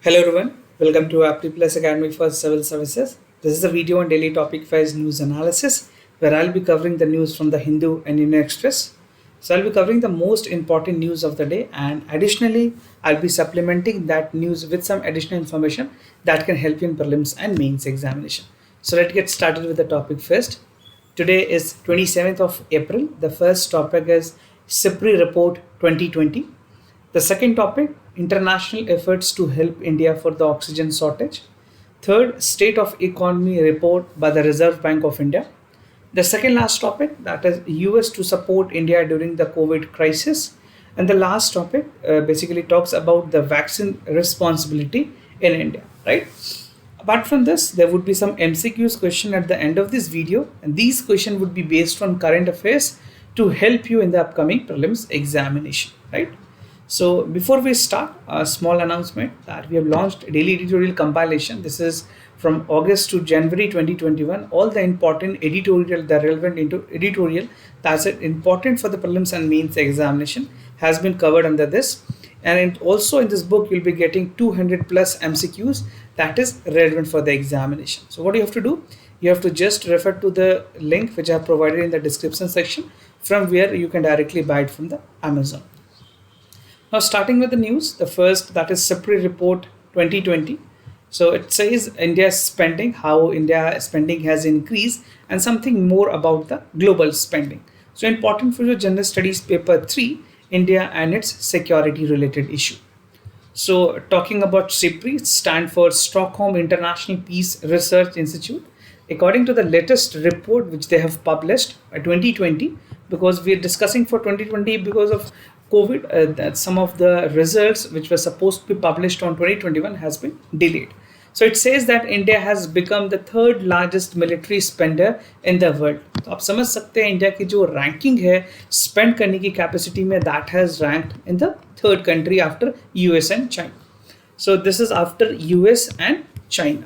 Hello everyone, welcome to Apti Plus Academy for Civil Services. This is a video on daily topic wise news analysis where I'll be covering the news from the Hindu and Indian Express. So I'll be covering the most important news of the day, and additionally I'll be supplementing that news with some additional information that can help you in prelims and mains examination. So let's get started with the topic first. Today is 27th of April. The first topic is SIPRI Report 2020. The second topic, international efforts to help India for the oxygen shortage. Third, State of Economy Report by the Reserve Bank of India. The second last topic, that is US to support India during the COVID crisis. And the last topic basically talks about the vaccine responsibility in India, right? Apart from this, there would be some MCQs question at the end of this video, and these questions would be based on current affairs to help you in the upcoming prelims examination, right? So before we start, a small announcement that we have launched Daily Editorial Compilation. This is from August to January 2021. All the important editorial, the relevant into editorial that's important for the prelims and mains examination has been covered under this. And also in this book, you'll be getting 200 plus MCQs that is relevant for the examination. So what do you have to do? You have to just refer to the link which I have provided in the description section, from where you can directly buy it from the Amazon. Now starting with the news, the first, that is SIPRI Report 2020. So it says India's spending, how India spending has increased, and something more about the global spending. So important for your general studies paper 3, India and its security related issue. So talking about SIPRI, it stands for Stockholm International Peace Research Institute. According to the latest report which they have published 2020, because we are discussing for 2020 because of COVID, that some of the results which were supposed to be published on 2021 has been delayed. So it says that India has become the third largest military spender in the world. तो आप समझ सकते हैं India की जो ranking है spend करने की कैपेसिटी में, that has ranked in the third country after US and China. So this is after US and China.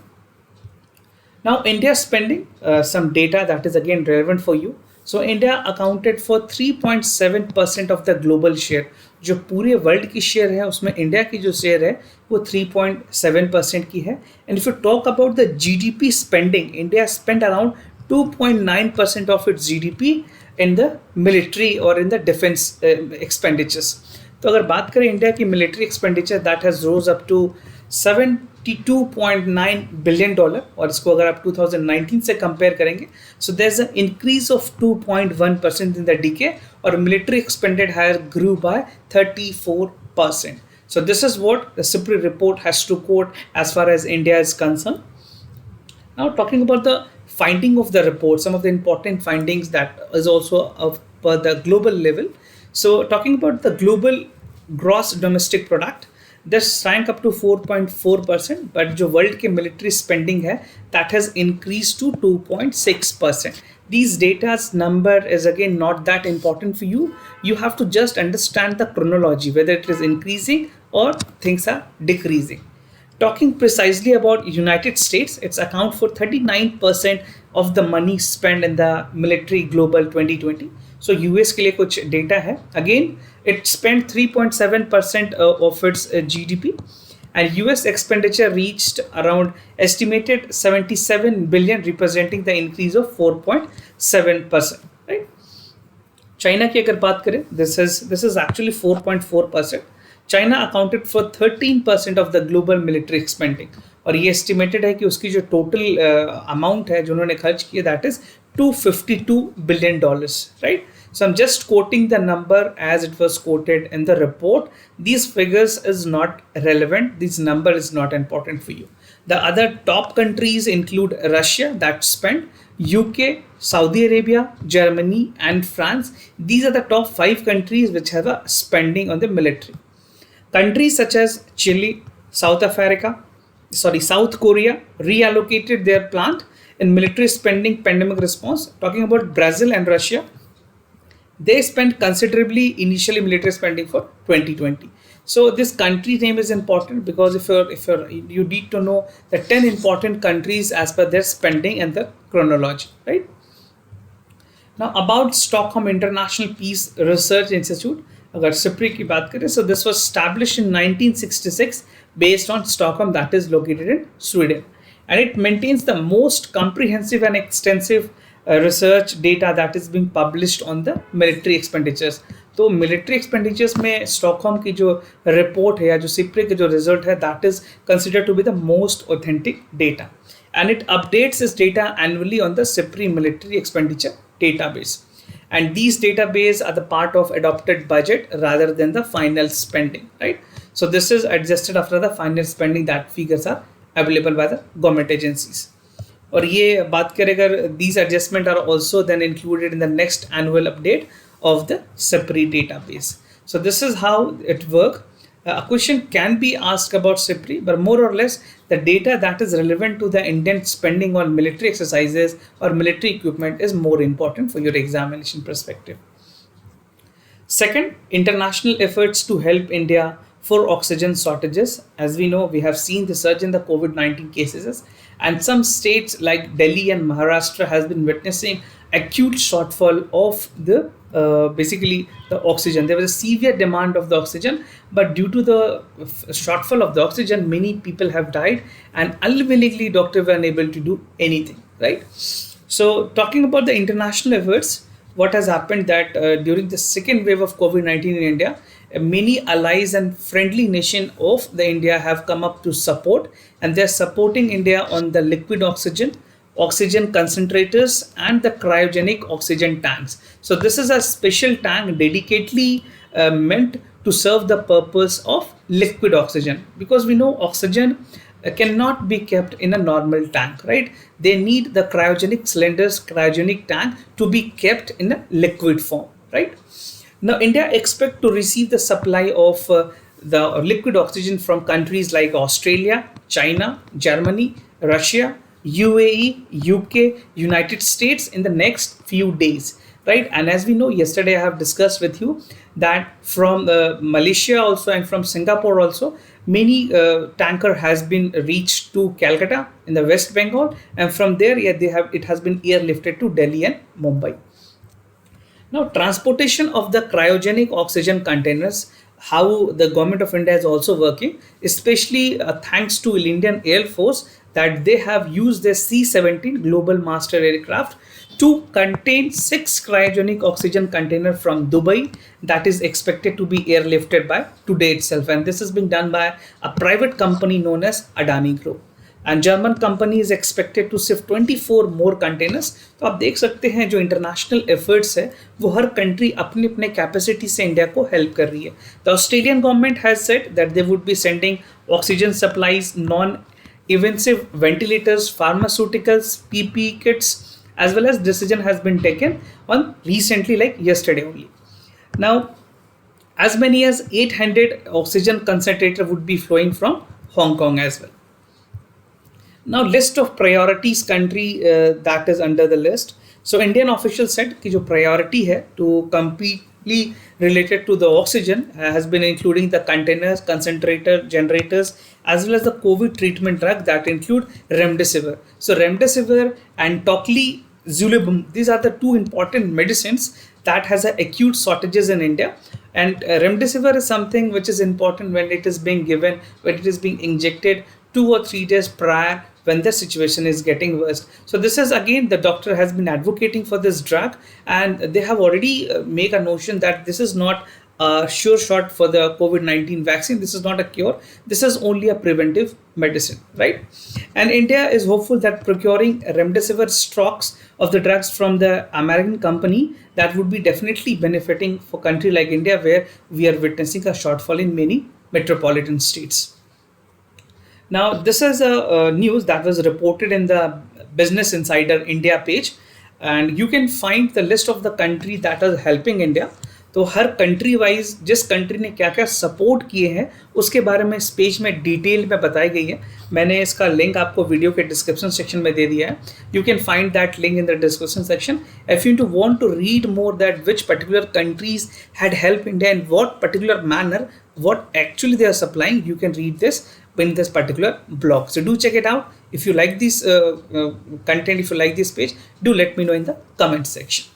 Now India spending, some data that is again relevant for you. So India accounted for 3.7% of the global share. जो पूरे world की share है उसमें India की जो share है वो 3.7% की है. And if you talk about the GDP spending, India spent around 2.9% of its GDP in the military or in the defense expenditures. तो अगर बात करें इंडिया की military expenditure, that has rose up to $72.9 billion, और इसको अगर आप 2019 से कंपेयर करेंगे, so there's an increase of 2.1% in the decade, और military expended higher grew by 34%. So this is what the SIPRI report has to quote as far as India is concerned. Now talking about the finding of the report, some of the important findings that is also of the global level. So talking about the global gross domestic product, this rank up to 4.4%, but जो world के military spending है that has increased to 2.6%. These data's number is again not that important for you. You have to just understand the chronology, whether it is increasing or things are decreasing. Talking precisely about United States, it's account for 39% of the money spent in the military global 2020. So US के लिए कुछ data है. Again, it spent 3.7% of its GDP, and US expenditure reached around estimated 77 billion, representing the increase of 4.7%. Right? China की अगर बात करें, this is actually 4.4%. China accounted for 13% of the global military spending, और ये estimated है कि उसकी जो total amount है जो उन्होंने खर्च किया, that is $252 billion, right? So I'm just quoting the number as it was quoted in the report. These figures is not relevant. This number is not important for you. The other top countries include Russia that spent, UK, Saudi Arabia, Germany, and France. These are the top 5 countries which have a spending on the military. Countries such as Chile, South Korea reallocated their plant in military spending pandemic response. Talking about Brazil and Russia, they spent considerably initially military spending for 2020. So this country name is important because if you need to know the 10 important countries as per their spending and the chronology, right? Now about Stockholm International Peace Research Institute, अगर SIPRI की बात करें, so this was established in 1966 based on Stockholm, that is located in Sweden, and it maintains the most comprehensive and extensive research data that is being published on the military expenditures. तो military expenditures में Stockholm की जो report है या जो SIPRI के जो result है, that is considered to be the most authentic data, and it updates its data annually on the SIPRI military expenditure database. And these database are the part of adopted budget rather than the final spending, right? So this is adjusted after the final spending, that figures are available by the government agencies. और ये बात करें अगर these adjustment are also then included in the next annual update of the SIPRI database. So this is how it works. A question can be asked about SIPRI, but more or less the data that is relevant to the Indian spending on military exercises or military equipment is more important for your examination perspective. Second, international efforts to help India for oxygen shortages. As we know, we have seen the surge in the COVID-19 cases, and some states like Delhi and Maharashtra has been witnessing acute shortfall of the basically the oxygen. There was a severe demand of the oxygen, but due to the shortfall of the oxygen, many people have died, and unwillingly doctors were unable to do anything, right? So talking about the international efforts, what has happened that during the second wave of COVID-19 in India, many allies and friendly nation of the India have come up to support, and they're supporting India on the liquid oxygen, oxygen concentrators, and the cryogenic oxygen tanks. So this is a special tank dedicatedly meant to serve the purpose of liquid oxygen, because we know oxygen cannot be kept in a normal tank, right? They need the cryogenic cylinders, cryogenic tank to be kept in a liquid form, right? Now India expect to receive the supply of the liquid oxygen from countries like Australia, China, Germany, Russia, UAE, UK, United States in the next few days, right? And as we know, yesterday I have discussed with you that from Malaysia also and from Singapore also, many tanker has been reached to Calcutta in the West Bengal, and from there, yeah, it has been airlifted to Delhi and Mumbai. Now, transportation of the cryogenic oxygen containers, how the government of India is also working, especially thanks to Indian Air Force, that they have used their C-17 Global Master aircraft to contain 6 cryogenic oxygen containers from Dubai, that is expected to be airlifted by today itself. And this is being done by a private company known as Adani Group. And German company is expected to shift 24 more containers. तो आप देख सकते हैं जो international efforts है वो हर country अपने अपने कैपेसिटी से इंडिया को हेल्प कर रही है. The Australian government has said that they would be sending oxygen supplies, non invasive ventilators, pharmaceuticals, PPE kits, as well as decision has been taken on recently, like yesterday only. Now, as many as 800 oxygen concentrator would be flowing from Hong Kong as well. Now, list of priorities country that is under the list. So, Indian officials said कि जो priority है to completely related to the oxygen has been including the containers, concentrator, generators, as well as the COVID treatment drug that include remdesivir. So remdesivir and tocilizumab, these are the two important medicines that has a acute shortages in India. And remdesivir is something which is important when it is being given, when it is being injected 2 or 3 days prior when the situation is getting worse. So this is again, the doctor has been advocating for this drug, and they have already made a notion that this is not a sure shot for the COVID-19 vaccine. This is not a cure. This is only a preventive medicine, right? And India is hopeful that procuring remdesivir stocks of the drugs from the American company, that would be definitely benefiting for country like India, where we are witnessing a shortfall in many metropolitan states. Now, this is a news that was reported in the Business Insider India page, and you can find the list of the country that are helping India. तो हर country wise जिस country ने क्या क्या support किए हैं उसके बारे में इस पेज में डिटेल में बताई गई है. मैंने इसका लिंक आपको वीडियो के डिस्क्रिप्शन सेक्शन में दे दिया है. You can find that link in the description section. If you want to read more that which particular countries had help India in what particular manner, what actually they are supplying, you can read this in this particular blog. So do check it out. If you like this content, if you like this page, do let me know in the comment section.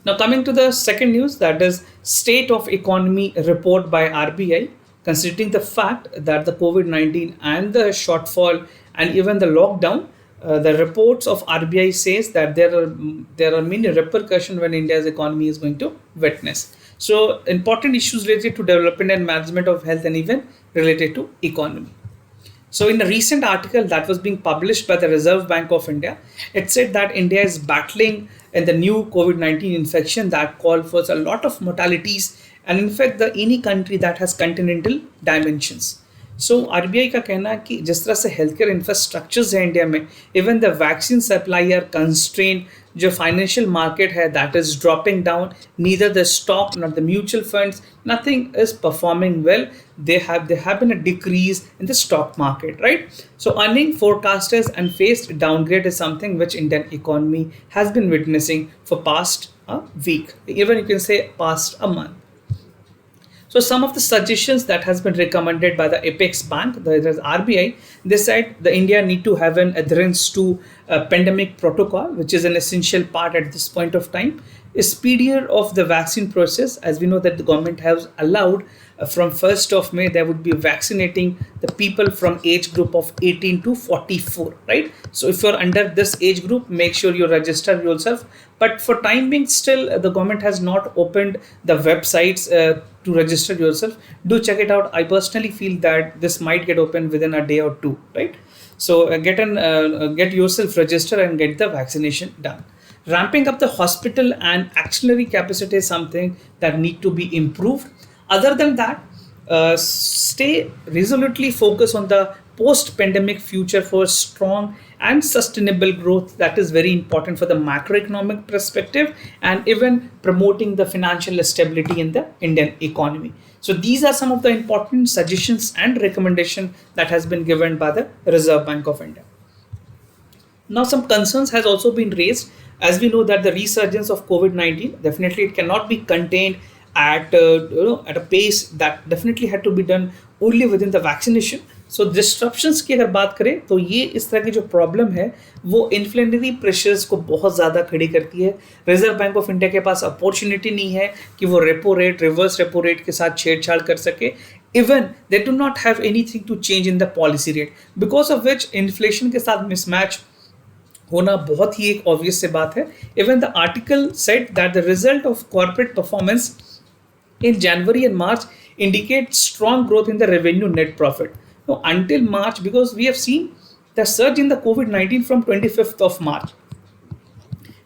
Now, coming to the second news, that is State of Economy report by RBI, considering the fact that the COVID-19 and the shortfall and even the lockdown, the reports of RBI says that there are many repercussions when India's economy is going to witness. So, important issues related to development and management of health and even related to economy. So, in a recent article that was being published by the Reserve Bank of India, it said that India is battling in the new COVID-19 infection that called for a lot of mortalities, and in fact, any country that has continental dimensions. So RBI का कहना है कि जिस तरह से health care infrastructures है India में, even the vaccine supply are constrain, जो फाइनेंशियल मार्केट है that is dropping down, neither the stock not the mutual funds, nothing is performing well. They have been a decrease in the stock market, right? So earning forecasters and faced downgrade is something which Indian economy has been witnessing for past a week, even you can say past a month. So some of the suggestions that has been recommended by the Apex Bank, the RBI, they said the India need to have an adherence to a pandemic protocol, which is an essential part at this point of time. A speedier of the vaccine process, as we know that the government has allowed from 1st of May, they would be vaccinating the people from age group of 18 to 44, right? So if you're under this age group, make sure you register yourself. But for time being, still the government has not opened the websites to register yourself. Do check it out. I personally feel that this might get open within a day or two, right? So get yourself registered and get the vaccination done. Ramping up the hospital and auxiliary capacity is something that need to be improved. Other than that, stay resolutely focused on the post-pandemic future for strong and sustainable growth. That is very important for the macroeconomic perspective and even promoting the financial stability in the Indian economy. So these are some of the important suggestions and recommendations that has been given by the Reserve Bank of India. Now, some concerns has also been raised, as we know that the resurgence of COVID-19, definitely it cannot be contained at at a pace that definitely had to be done only within the vaccination. So disruptions की अगर बात करें तो ये इस तरह की जो प्रॉब्लम है वो इन्फ्लेशनरी प्रेशर्स को बहुत ज़्यादा खड़ी करती है. रिजर्व बैंक ऑफ इंडिया के पास अपॉर्चुनिटी नहीं है कि वो repo rate, reverse repo rate के साथ छेड़छाड़ कर सके. Even they do not have anything to change in the policy rate, because of which inflation के साथ मिसमैच होना बहुत ही एक ऑब्वियस से बात है. Even the article said that the result of corporate performance in January and March indicate strong growth in the revenue net profit. Now, until March, because we have seen the surge in the COVID-19 from 25th of March,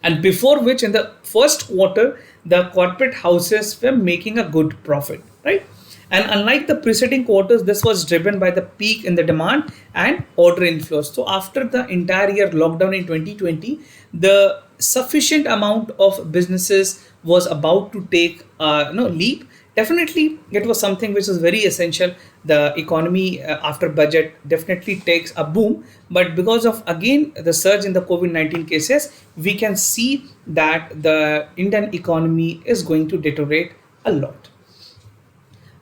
and before which in the first quarter, the corporate houses were making a good profit, right? And unlike the preceding quarters, this was driven by the peak in the demand and order inflows. So after the entire year lockdown in 2020, the sufficient amount of businesses was about to take leap. Definitely it was something which is very essential. The economy after budget definitely takes a boom, but because of again the surge in the COVID-19 cases, we can see that the Indian economy is going to deteriorate a lot.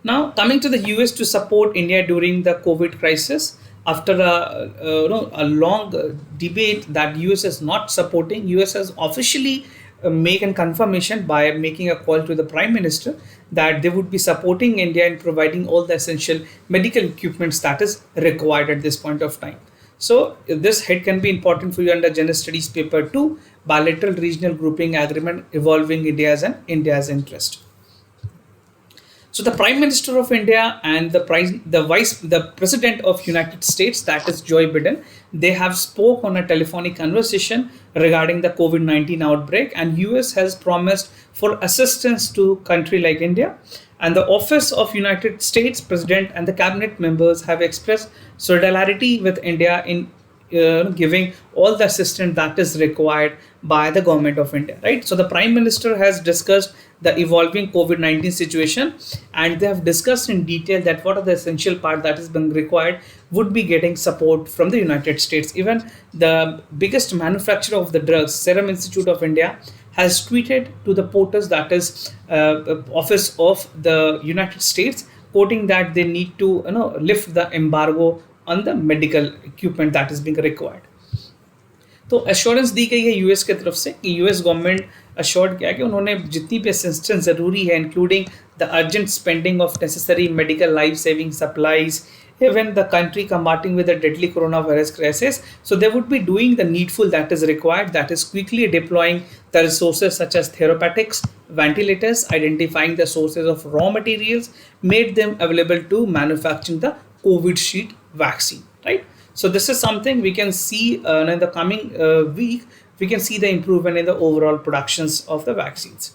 Now coming to the US to support India during the COVID crisis, after a long debate that US is not supporting, US has officially make a confirmation by making a call to the Prime Minister that they would be supporting India in providing all the essential medical equipments that is required at this point of time. So this head can be important for you under General Studies paper 2, bilateral regional grouping agreement evolving India's interest. So the Prime Minister of India and the President of United States, that is Joe Biden, they have spoke on a telephonic conversation regarding the COVID-19 outbreak, and US has promised for assistance to country like India. And the Office of United States President and the cabinet members have expressed solidarity with India in giving all the assistance that is required by the government of India, right? So the Prime Minister has discussed the evolving COVID-19 situation, and they have discussed in detail that what are the essential part that is being required would be getting support from the United States. Even the biggest manufacturer of the drugs, Serum Institute of India, has tweeted to the POTUS, that is Office of the United States, quoting that they need to lift the embargo on the medical equipment that is being required. तो assurance दी गई है US की तरफ से कि US government assured किया कि उन्होंने जितनी भी असिस्टेंस ज़रूरी है including the urgent spending of necessary medical life saving supplies even the country combating with the deadly coronavirus crisis. So they would be doing the needful that is required, that is quickly deploying the resources such as therapeutics, ventilators, identifying the sources of raw materials, made them available to manufacturing the COVID sheet vaccine, right? So this is something we can see in the coming week. We can see the improvement in the overall productions of the vaccines.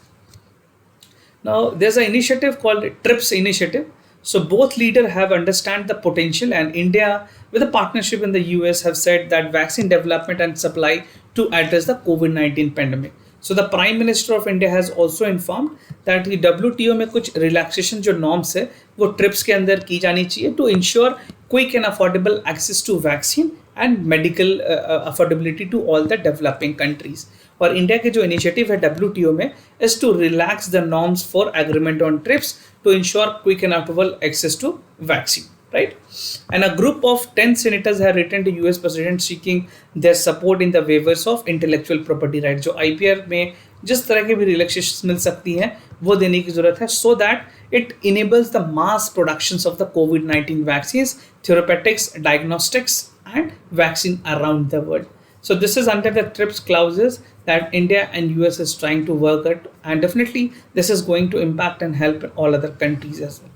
Now, there's an initiative called TRIPS initiative. So both leaders have understand the potential, and India, with a partnership in the US, have said that vaccine development and supply to address the COVID-19 pandemic. So the Prime Minister of India has also informed that the WTO में कुछ relaxation जो norms है वो TRIPS के अंदर की जानी चाहिए to ensure quick and affordable access to vaccine and medical affordability to all the developing countries. और इंडिया के जो इनिशिएटिव है WTO में is to relax the norms for agreement on TRIPS to ensure quick and affordable access to vaccine, right? And a group of 10 senators have written to US president seeking their support in the waivers of intellectual property rights. जो IPR में जिस तरह के भी relaxation मिल सकती हैं वो देने की जरूरत है so that it enables the mass productions of the COVID-19 vaccines, therapeutics, diagnostics and vaccine around the world. So this is under the TRIPS clauses that India and US is trying to work at, and definitely this is going to impact and help all other countries as well.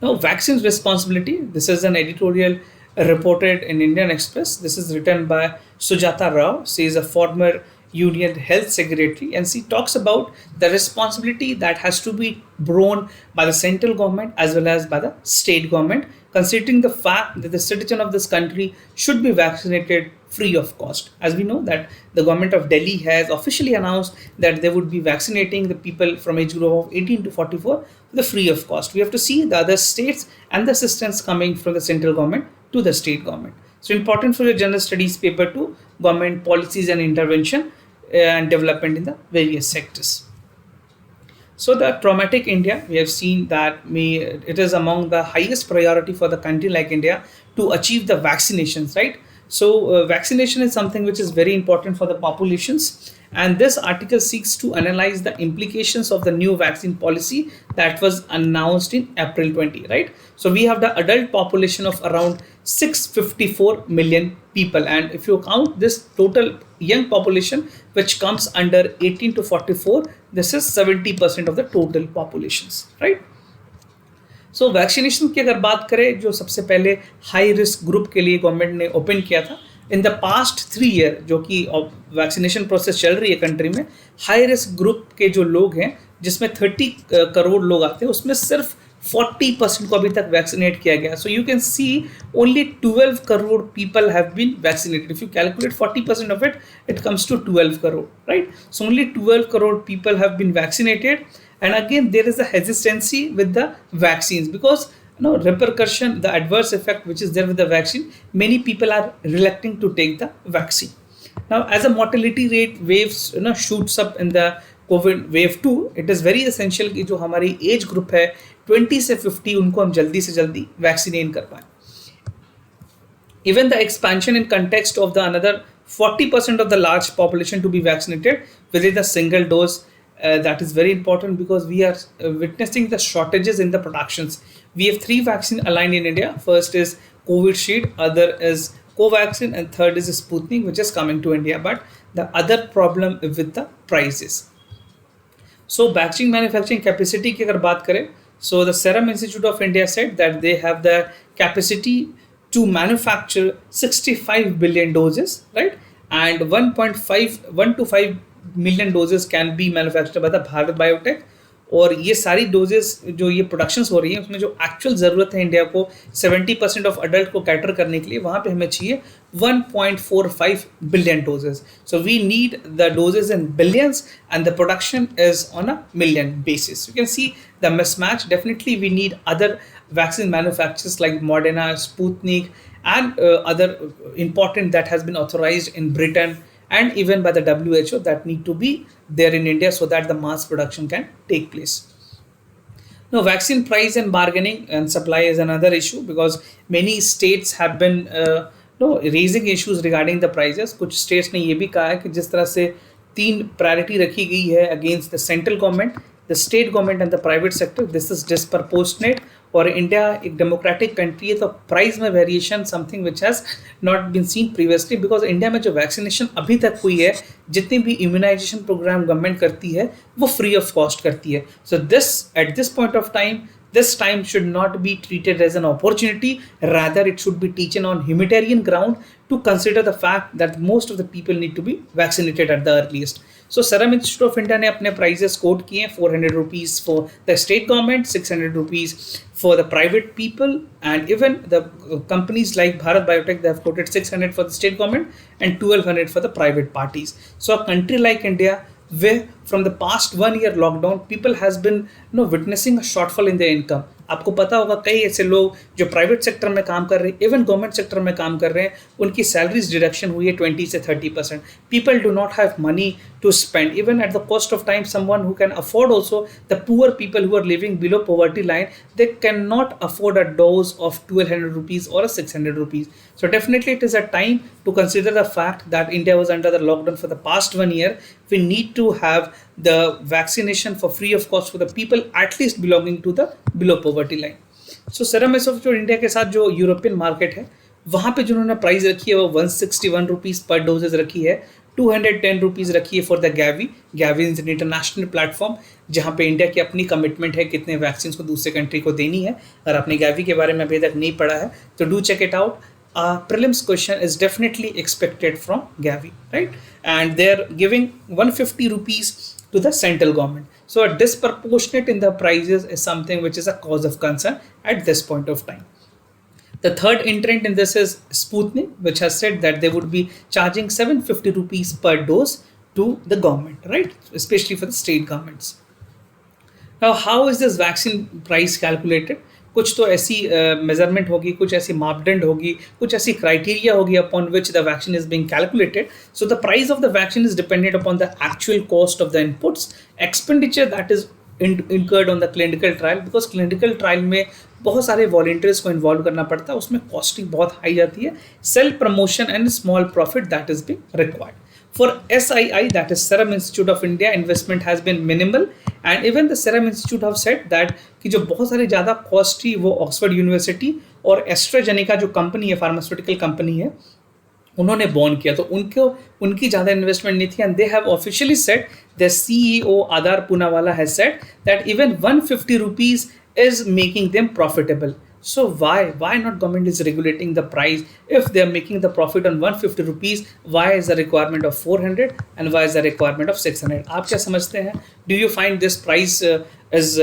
Now, vaccines responsibility. This is an editorial reported in Indian Express. This is written by Sujata Rao. She is a former Union Health Secretary, and she talks about the responsibility that has to be borne by the central government as well as by the state government, considering the fact that the citizen of this country should be vaccinated free of cost. As we know that the government of Delhi has officially announced that they would be vaccinating the people from age group of 18 to 44 the free of cost. We have to see the other states and the assistance coming from the central government to the state government. So important for your general studies paper 2, government policies and intervention and development in the various sectors. So the traumatic India, we have seen that it is among the highest priority for the country like India to achieve the vaccinations, right? So vaccination is something which is very important for the populations, and this article seeks to analyze the implications of the new vaccine policy that was announced in April 20, right? So we have the adult population of around 654 million people, and if you count this total young population which comes under 18 to 44, this is 70% of the total populations, right? So vaccination की अगर बात करें जो सबसे पहले high risk group के लिए government ने ओपन किया था इन द पास्ट 3 ईयर, जो कि वैक्सीनेशन प्रोसेस चल रही है कंट्री में, हाई रिस्क ग्रुप के जो लोग हैं जिसमें 30 करोड़ लोग आते हैं उसमें सिर्फ 40% को अभी तक वैक्सीनेट किया गया. So you can see only 12 crore people have been vaccinated. If you calculate 40% of it, it comes to 12 crore, right? So only 12 crore people have been vaccinated. And again, there is a hesitancy with the vaccines because repercussion, the adverse effect which is there with the vaccine, many people are reluctant to take the vaccine. Now, as a mortality rate waves shoots up in the COVID wave 2, it is very essential कि जो हमारी age group है 20 से 50 उनको हम जल्दी से जल्दी वैक्सीनेट कर पाएं. Even the expansion in context of the another 40% of the large population to be vaccinated within a single dose. That is very important because we are witnessing the shortages in the productions. We have 3 vaccines aligned in India. First is Covishield, other is Covaxin, and third is Sputnik, which is coming to India. But the other problem with the prices. So vaccine manufacturing capacity की अगर बात करें, so the Serum Institute of India said that they have the capacity to manufacture 65 billion doses, right? And 1 to 5 million doses can be manufactured by the Bharat Biotech. और ये सारी doses जो ये productions हो रही हैं उसमें जो एक्चुअल ज़रूरत है इंडिया को 70% ऑफ अडल्ट को कैटर करने के लिए, वहाँ पे हमें चाहिए 1.45 billion doses. So we need the doses in billions and the production is on a million basis. You can see the mismatch. Definitely we need other vaccine manufacturers like Moderna, Sputnik and other important that has been authorized in Britain and even by the WHO that need to be there in India so that the mass production can take place. Now, vaccine price and bargaining and supply is another issue because many states have been raising issues regarding the prices. कुछ states ने ये भी कहा है कि जिस तरह से तीन प्रायोरिटी रखी गई है against the central government, the state government and the private sector. This is disproportionate. और इंडिया एक डेमोक्रेटिक कंट्री है, तो प्राइस में variation something which has not been seen previously, because India में जो वैक्सीनेशन अभी तक हुई है, जितनी भी इम्यूनाइजेशन प्रोग्राम गवर्नमेंट करती है वो फ्री ऑफ कॉस्ट करती है. So this at this point of time, this time should not be treated as an opportunity, rather it should be taken on humanitarian ground to consider the fact that most of the people need to be vaccinated at the earliest. So Serum Institute of India ने अपने prices quote किए हैं, 400 rupees for the state government, 600 rupees for the private people, and even the companies like Bharat Biotech, they have quoted 600 for the state government and 1200 for the private parties. So a country like India, where from the past 1 year lockdown people has been witnessing a shortfall in their income. आपको पता होगा कई ऐसे लोग जो private sector में काम कर रहे हैं, इवन गवर्नमेंट सेक्टर में काम कर रहे हैं, उनकी सैलरीज डिडक्शन हुई है 20 से 30%. People do not have money to spend, even at the cost of time. Someone who can afford, also the poor people who are living below poverty line, they cannot afford a dose of 1200 rupees or a 600 rupees. So definitely it is a time to consider the fact that India was under the lockdown for the past 1 year. We need to have the vaccination for free of cost for the people at least belonging to the below poverty line. So Serum Institute of India के साथ जो European market है, वहाँ पे जिन्होंने price रखी है वो 161 रुपीज़ पर डोजेज रखी है, 210 रुपीज़ रखी है for the गैवी. गैवी is an international platform जहाँ पे इंडिया की अपनी कमिटमेंट है कितने वैक्सीन को दूसरे कंट्री को देनी है. अगर आपने गैवी के बारे में अभी तक नहीं पढ़ा है तो do check it out. Prelims question is definitely expected from Gavi, right? And they're giving 150 rupees to the central government. So a disproportionate in the prices is something which is a cause of concern at this point of time. The third entrant in this is Sputnik, which has said that they would be charging 750 rupees per dose to the government, right? Especially for the state governments. Now, how is this vaccine price calculated? कुछ तो ऐसी measurement होगी, कुछ ऐसी मापदंड होगी, कुछ ऐसी क्राइटेरिया होगी upon which the vaccine is being calculated. So the price of the vaccine is dependent upon the actual cost of the inputs, expenditure that is incurred on the clinical trial, because clinical trial में बहुत सारे volunteers को involve करना पड़ता है, उसमें costing बहुत high जाती है. Self promotion and small profit that is being required. For SII, that is Serum Institute of India, investment has been minimal, and even the Serum Institute have said that कि जो बहुत सारी ज़्यादा cost थी वो Oxford university और AstraZeneca जो company है, फार्मास्यूटिकल कंपनी है, उन्होंने बॉन्ड किया, तो उनकी ज़्यादा इन्वेस्टमेंट नहीं थी. And they have officially said, the CEO Aadhaar Poonawalla has said that even 150 rupees is making them profitable. So why not government is regulating the price? If they are making the profit on 150 rupees, why is the requirement of 400 and why is the requirement of 600? आप क्या समझते हैं? Do you find this price is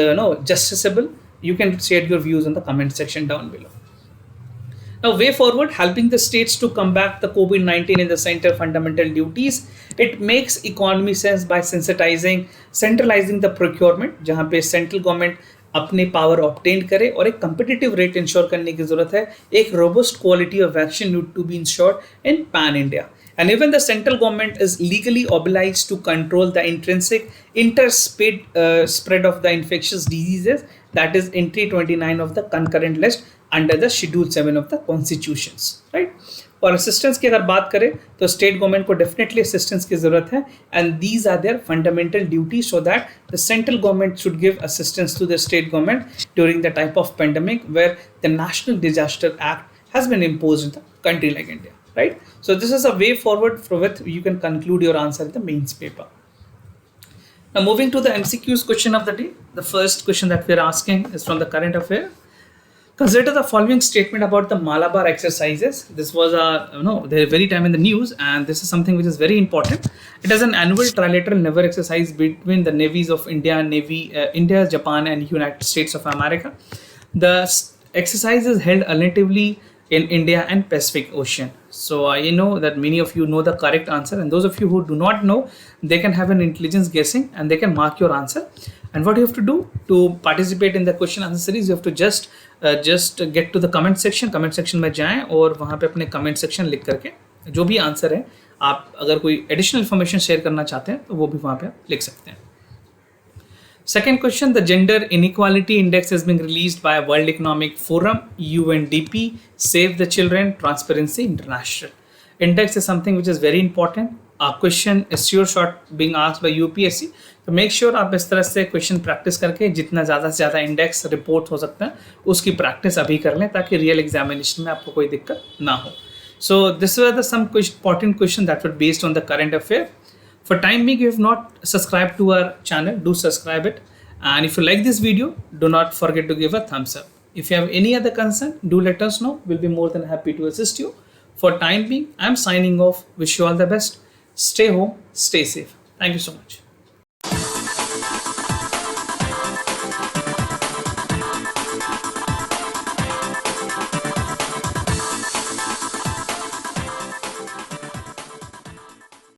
justiciable? You can share your views in the comment section down below. Now, way forward, helping the states to combat the COVID-19 in the center fundamental duties. It makes economy sense by centralizing the procurement, जहाँ पे central government अपने power obtain करे और एक competitive rate ensure करने की जरूरत है. एक robust quality of vaccine need to be ensured in pan India. And even the central government is legally obliged to control the intrinsic spread of the infectious diseases, that is entry 29 of the concurrent list under the schedule 7 of the constitutions, right? और assistance की अगर बात करें तो state government को definitely assistance की जरूरत है, and these are their fundamental duty, so that the central government should give assistance to the state government during the type of pandemic where the national disaster act has been imposed in the country like India, right? So this is a way forward for which you can conclude your answer in the mains paper. Now moving to the MCQs question of the day. The first question that we are asking is from the current affair. Consider the following statement about the Malabar exercises. This was they're very time in the news, and this is something which is very important. It is an annual trilateral naval exercise between the navies of India, Japan, and United States of America. The exercise is held alternatively in India and Pacific Ocean. So I know that many of you know the correct answer, and those of you who do not know, they can have an intelligence guessing and they can mark your answer. And what you have to do to participate in the question answer series, you have to just get to the comment section में जाएं और वहाँ पे अपने comment section लिख करके जो भी आंसर है, आप अगर कोई एडिशनल इन्फॉर्मेशन शेयर करना चाहते हैं तो वो भी वहाँ पे आप लिख सकते हैं. Second question, the Gender Inequality Index has been released by World Economic Forum, UNDP, Save the Children, Transparency International. Index is something which is very important. Question is sure shot being asked by UPSC, तो make sure आप इस तरह से question practice करके जितना ज़्यादा से ज़्यादा इंडेक्स रिपोर्ट हो सकता है उसकी प्रैक्टिस अभी कर लें ताकि रियल एग्जामिनेशन में आपको कोई दिक्कत ना हो. So this were the some important questions that were based on the current affair. For time being, if you have not subscribed to our channel, do subscribe it. And if you like this video, do not forget to give a thumbs up. If you have any other concern, do let us know. We'll be more than happy to assist you. For time being, I'm signing off. Wish you all the best. Stay home, stay safe. Thank you so much.